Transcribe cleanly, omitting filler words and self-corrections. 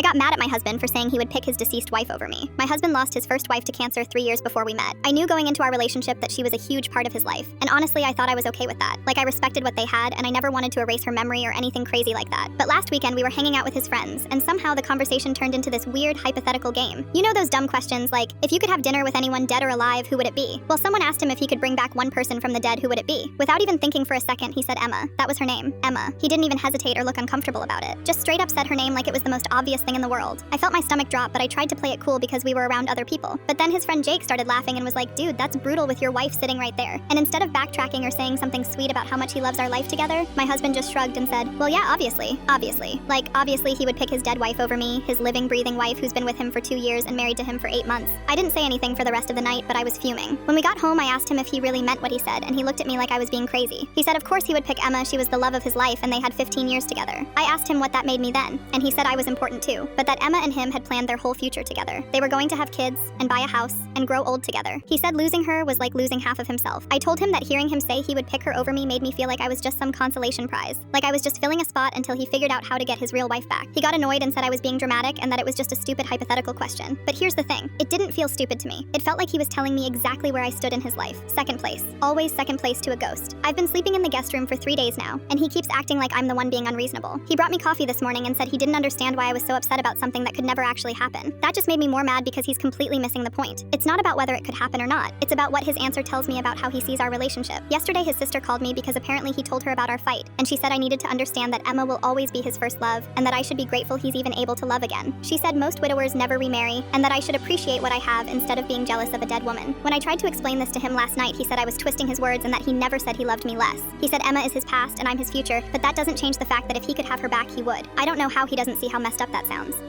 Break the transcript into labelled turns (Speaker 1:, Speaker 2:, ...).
Speaker 1: I got mad at my husband for saying he would pick his deceased wife over me. My husband lost his first wife to cancer 3 years before we met. I knew going into our relationship that she was a huge part of his life, and honestly, I thought I was okay with that. Like, I respected what they had, and I never wanted to erase her memory or anything crazy like that. But last weekend, we were hanging out with his friends, and somehow the conversation turned into this weird hypothetical game. You know those dumb questions like, if you could have dinner with anyone dead or alive, who would it be? Well, someone asked him if he could bring back one person from the dead, who would it be? Without even thinking for a second, he said Emma. That was her name, Emma. He didn't even hesitate or look uncomfortable about it. Just straight up said her name like it was the most obvious thing in the world. I felt my stomach drop, but I tried to play it cool because we were around other people. But then his friend Jake started laughing and was like, dude, that's brutal with your wife sitting right there. And instead of backtracking or saying something sweet about how much he loves our life together, my husband just shrugged and said, well, yeah, obviously. Like, obviously he would pick his dead wife over me, his living, breathing wife who's been with him for 2 years and married to him for 8 months. I didn't say anything for the rest of the night, but I was fuming. When we got home, I asked him if he really meant what he said, and he looked at me like I was being crazy. He said of course he would pick Emma, she was the love of his life, and they had 15 years together. I asked him what that made me then, and he said I was important too, but that Emma and him had planned their whole future together. They were going to have kids, and buy a house, and grow old together. He said losing her was like losing half of himself. I told him that hearing him say he would pick her over me made me feel like I was just some consolation prize. Like I was just filling a spot until he figured out how to get his real wife back. He got annoyed and said I was being dramatic and that it was just a stupid hypothetical question. But here's the thing, it didn't feel stupid to me. It felt like he was telling me exactly where I stood in his life. Second place. Always second place to a ghost. I've been sleeping in the guest room for 3 days now, and he keeps acting like I'm the one being unreasonable. He brought me coffee this morning and said he didn't understand why I was so upset about something that could never actually happen. That just made me more mad because he's completely missing the point. It's not about whether it could happen or not. It's about what his answer tells me about how he sees our relationship. Yesterday his sister called me because apparently he told her about our fight, and she said I needed to understand that Emma will always be his first love, and that I should be grateful he's even able to love again. She said most widowers never remarry, and that I should appreciate what I have instead of being jealous of a dead woman. When I tried to explain this to him last night, he said I was twisting his words and that he never said he loved me less. He said Emma is his past and I'm his future, but that doesn't change the fact that if he could have her back, he would. I don't know how he doesn't see how messed up that sounds.